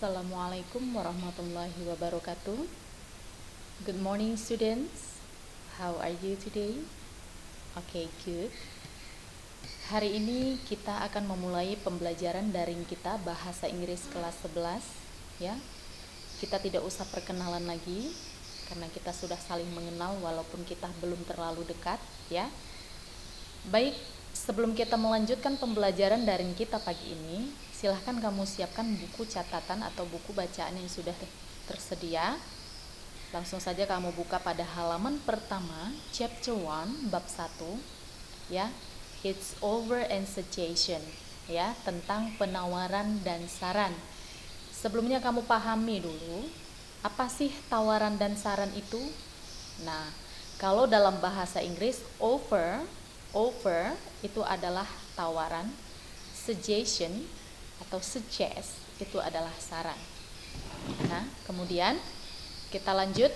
Assalamualaikum warahmatullahi wabarakatuh. Good morning students. How are you today? Okay, good. Hari ini kita akan memulai pembelajaran daring kita bahasa Inggris kelas 11 ya. Kita tidak usah perkenalan lagi karena kita sudah saling mengenal walaupun kita belum terlalu dekat ya. Baik, sebelum kita melanjutkan pembelajaran daring kita pagi ini, silahkan kamu siapkan buku catatan atau buku bacaan yang sudah tersedia. Langsung saja kamu buka pada halaman pertama, chapter 1, bab 1 ya. It's over and suggestion ya, tentang penawaran dan saran. Sebelumnya kamu pahami dulu, apa sih tawaran dan saran itu? Nah, kalau dalam bahasa Inggris offer itu adalah tawaran, suggestion atau suggest itu adalah saran. Nah, kemudian kita lanjut.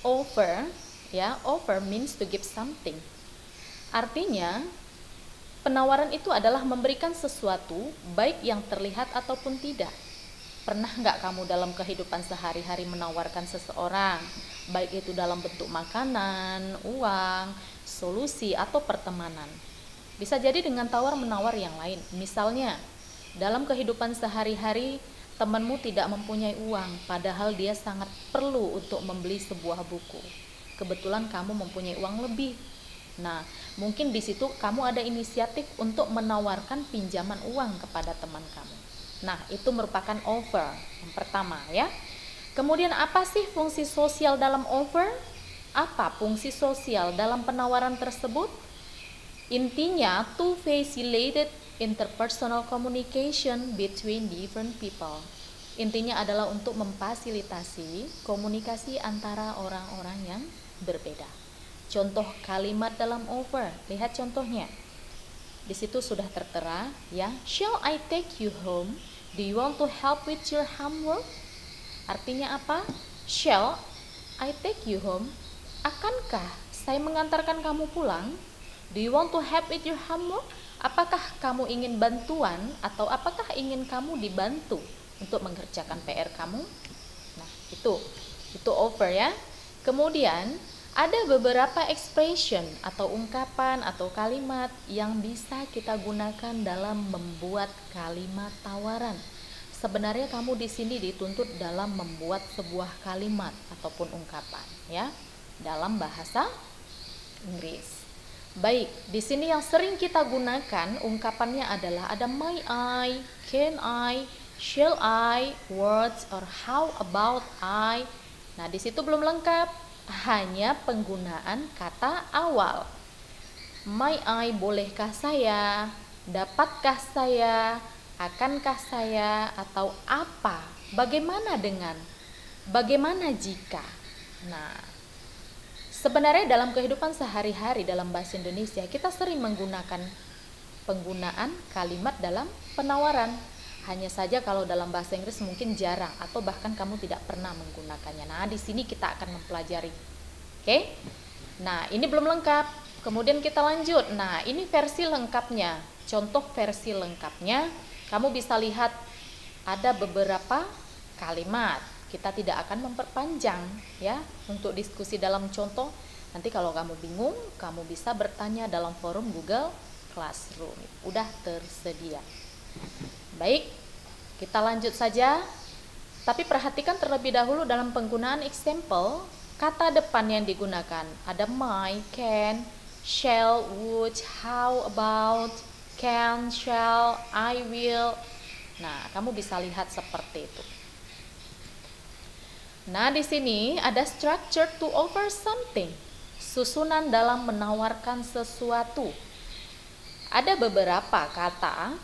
Offer, ya, offer means to give something. Artinya, penawaran itu adalah memberikan sesuatu, baik yang terlihat ataupun tidak. Pernah nggak kamu dalam kehidupan sehari-hari menawarkan seseorang, baik itu dalam bentuk makanan, uang, solusi, atau pertemanan? Bisa jadi dengan tawar-menawar yang lain. Misalnya, dalam kehidupan sehari-hari, temanmu tidak mempunyai uang, padahal dia sangat perlu untuk membeli sebuah buku. Kebetulan kamu mempunyai uang lebih. Nah, mungkin di situ kamu ada inisiatif untuk menawarkan pinjaman uang kepada teman kamu. Nah, itu merupakan offer yang pertama ya. Kemudian apa sih fungsi sosial dalam offer? Apa fungsi sosial dalam penawaran tersebut? Intinya, to facilitate interpersonal communication between different people. Intinya adalah untuk memfasilitasi komunikasi antara orang-orang yang berbeda. Contoh kalimat dalam offer, lihat contohnya. Di situ sudah tertera ya. Shall I take you home? Do you want to help with your homework? Artinya apa? Shall I take you home? Akankah saya mengantarkan kamu pulang? Do you want to help with your homework? Apakah kamu ingin bantuan atau apakah ingin kamu dibantu untuk mengerjakan PR kamu? Nah, itu offer ya. Kemudian ada beberapa expression atau ungkapan atau kalimat yang bisa kita gunakan dalam membuat kalimat tawaran. Sebenarnya kamu di sini dituntut dalam membuat sebuah kalimat ataupun ungkapan ya dalam bahasa Inggris. Baik, di sini yang sering kita gunakan ungkapannya adalah ada may I, can I, shall I, words or how about I. Nah, di situ belum lengkap, hanya penggunaan kata awal. May I, bolehkah saya, dapatkah saya, akankah saya, atau apa, bagaimana dengan, bagaimana jika. Nah, sebenarnya dalam kehidupan sehari-hari dalam bahasa Indonesia kita sering menggunakan penggunaan kalimat dalam penawaran. Hanya saja kalau dalam bahasa Inggris mungkin jarang atau bahkan kamu tidak pernah menggunakannya. Nah, di sini kita akan mempelajari. Oke? Nah, ini belum lengkap. Kemudian kita lanjut. Nah, ini versi lengkapnya. Contoh versi lengkapnya, kamu bisa lihat ada beberapa kalimat. Kita tidak akan memperpanjang ya untuk diskusi dalam contoh. Nanti kalau kamu bingung, kamu bisa bertanya dalam forum Google Classroom. Udah tersedia. Baik, kita lanjut saja. Tapi perhatikan terlebih dahulu dalam penggunaan example, kata depan yang digunakan ada my, can, shall, would, how about, can, shall, I will. Nah, kamu bisa lihat seperti itu. Nah, di sini ada structure to offer something. Susunan dalam menawarkan sesuatu. Ada beberapa kata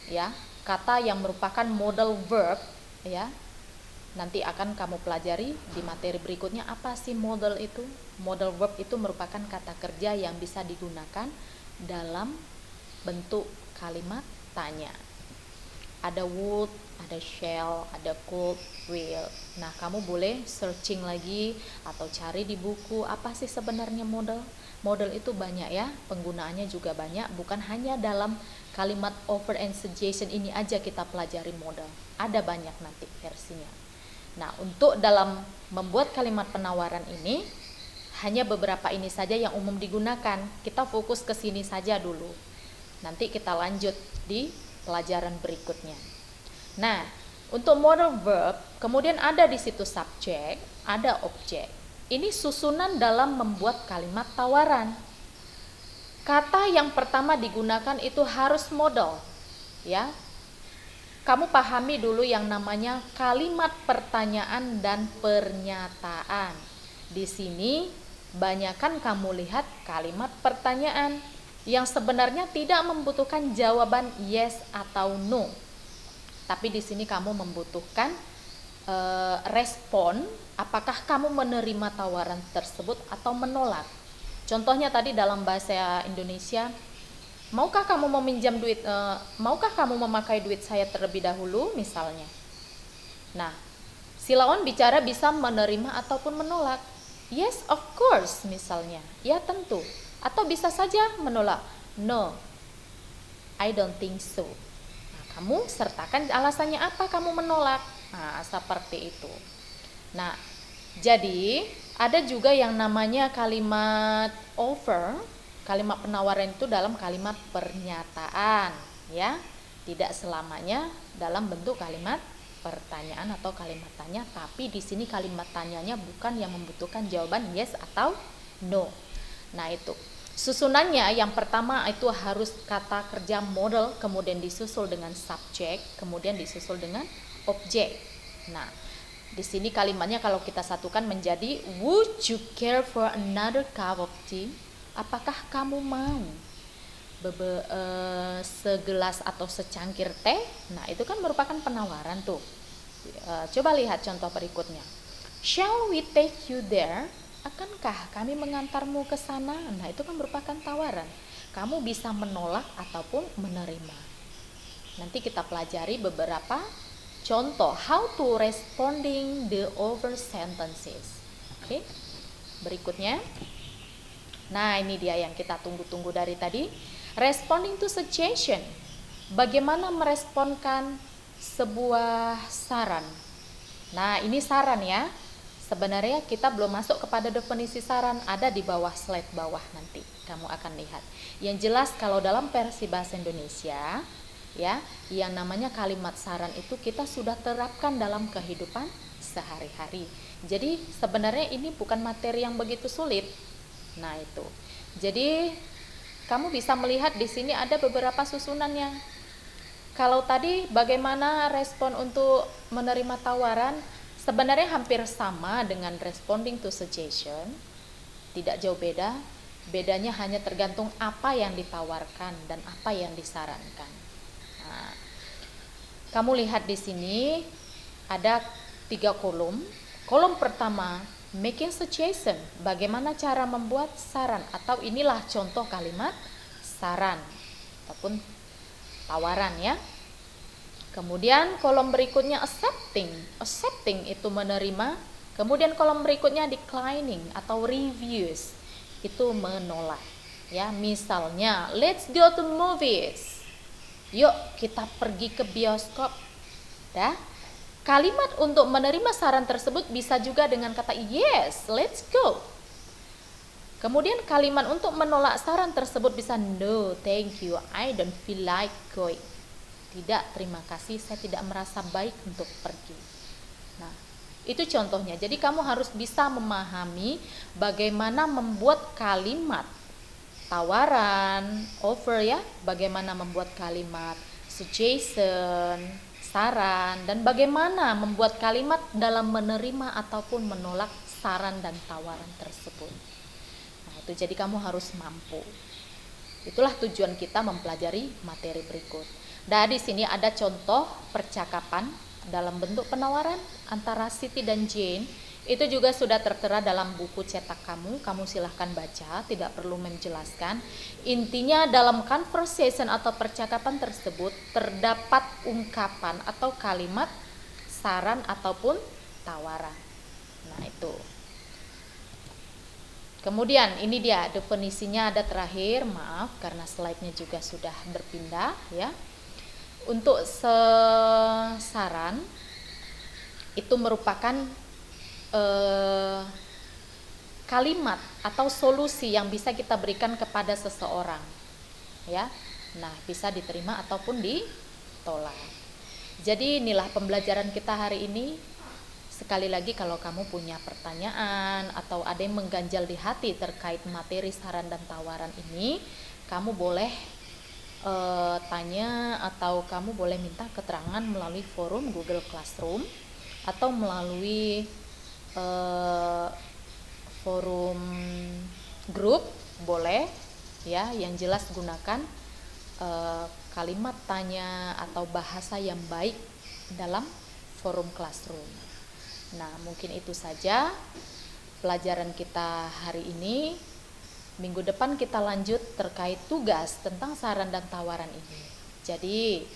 ya, kata yang merupakan modal verb ya. Nanti akan kamu pelajari di materi berikutnya apa sih modal itu. Modal verb itu merupakan kata kerja yang bisa digunakan dalam bentuk kalimat tanya. Ada wood, ada shell, ada cold, will. Nah, kamu boleh searching lagi atau cari di buku apa sih sebenarnya model. Model itu banyak ya, penggunaannya juga banyak, bukan hanya dalam kalimat offer and suggestion ini aja kita pelajari model. Ada banyak nanti versinya. Nah, untuk dalam membuat kalimat penawaran ini hanya beberapa ini saja yang umum digunakan. Kita fokus ke sini saja dulu. Nanti kita lanjut di pelajaran berikutnya. Nah, untuk modal verb, kemudian ada di situ subjek, ada objek. Ini susunan dalam membuat kalimat tawaran. Kata yang pertama digunakan itu harus modal, ya. Kamu pahami dulu yang namanya kalimat pertanyaan dan pernyataan. Di sini banyakkan kamu lihat kalimat pertanyaan yang sebenarnya tidak membutuhkan jawaban yes atau no. Tapi di sini kamu membutuhkan respon, apakah kamu menerima tawaran tersebut atau menolak. Contohnya tadi dalam bahasa Indonesia, maukah kamu meminjam duit, maukah kamu memakai duit saya terlebih dahulu misalnya. Nah, si lawan bicara bisa menerima ataupun menolak. Yes, of course misalnya, ya tentu. Atau bisa saja menolak, no, I don't think so. Nah, kamu sertakan alasannya apa kamu menolak. Nah, seperti itu. Nah, jadi ada juga yang namanya kalimat offer. Kalimat penawaran itu dalam kalimat pernyataan, ya. Tidak selamanya dalam bentuk kalimat pertanyaan atau kalimat tanya, tapi di sini kalimat tanyanya bukan yang membutuhkan jawaban yes atau no. Nah, itu. Susunannya yang pertama itu harus kata kerja model, kemudian disusul dengan subjek, kemudian disusul dengan objek. Nah, di sini kalimatnya kalau kita satukan menjadi would you care for another cup of tea? Apakah kamu mau segelas atau secangkir teh? Nah, itu kan merupakan penawaran tuh. Coba lihat contoh berikutnya. Shall we take you there? Akankah kami mengantarmu ke sana? Nah, itu kan merupakan tawaran. Kamu bisa menolak ataupun menerima. Nanti kita pelajari beberapa contoh how to responding the over sentences. Oke. Berikutnya. Nah, ini dia yang kita tunggu-tunggu dari tadi. Responding to suggestion. Bagaimana meresponkan sebuah saran. Nah, ini saran ya. Sebenarnya kita belum masuk kepada definisi saran, ada di bawah slide bawah nanti. Kamu akan lihat. Yang jelas kalau dalam versi bahasa Indonesia, ya, yang namanya kalimat saran itu kita sudah terapkan dalam kehidupan sehari-hari. Jadi sebenarnya ini bukan materi yang begitu sulit. Nah, itu. Jadi kamu bisa melihat di sini ada beberapa susunannya. Kalau tadi bagaimana respon untuk menerima tawaran, sebenarnya hampir sama dengan responding to suggestion. Tidak jauh beda. Bedanya hanya tergantung apa yang ditawarkan dan apa yang disarankan. Nah, kamu lihat di sini ada 3 kolom. Kolom pertama, making suggestion, bagaimana cara membuat saran, atau inilah contoh kalimat saran ataupun tawaran ya. Kemudian kolom berikutnya accepting, accepting itu menerima. Kemudian kolom berikutnya declining atau refuse, itu menolak ya. Misalnya let's go to movies, yuk kita pergi ke bioskop. Dah. Kalimat untuk menerima saran tersebut bisa juga dengan kata yes, let's go. Kemudian kalimat untuk menolak saran tersebut bisa no, thank you, I don't feel like going. Tidak, terima kasih, saya tidak merasa baik untuk pergi. Nah, itu contohnya. Jadi kamu harus bisa memahami bagaimana membuat kalimat tawaran, offer ya, bagaimana membuat kalimat suggestion, saran, dan bagaimana membuat kalimat dalam menerima ataupun menolak saran dan tawaran tersebut. Nah, itu jadi kamu harus mampu. Itulah tujuan kita mempelajari materi berikut. Dan di sini ada contoh percakapan dalam bentuk penawaran antara Siti dan Jane Itu juga sudah tertera dalam buku cetak kamu silahkan baca, tidak perlu menjelaskan. Intinya dalam conversation atau percakapan tersebut terdapat ungkapan atau kalimat saran ataupun tawaran. Nah itu. Kemudian ini dia definisinya ada terakhir, maaf karena slide-nya juga sudah berpindah ya. Untuk saran itu merupakan kalimat atau solusi yang bisa kita berikan kepada seseorang ya. Nah, bisa diterima ataupun ditolak. Jadi inilah pembelajaran kita hari ini. Sekali lagi kalau kamu punya pertanyaan atau ada yang mengganjal di hati terkait materi saran dan tawaran ini, kamu boleh tanya atau kamu boleh minta keterangan melalui forum Google Classroom atau melalui forum grup boleh ya. Yang jelas gunakan kalimat tanya atau bahasa yang baik dalam forum Classroom. Nah, mungkin itu saja pelajaran kita hari ini. Minggu depan kita lanjut terkait tugas tentang saran dan tawaran ini. Jadi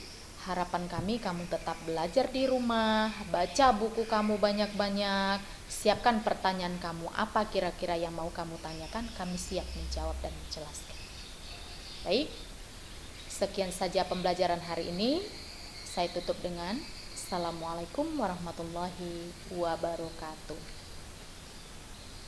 harapan kami kamu tetap belajar di rumah, baca buku kamu banyak-banyak, siapkan pertanyaan kamu, apa kira-kira yang mau kamu tanyakan, kami siap menjawab dan menjelaskan. Baik, sekian saja pembelajaran hari ini. Saya tutup dengan Assalamualaikum warahmatullahi wabarakatuh.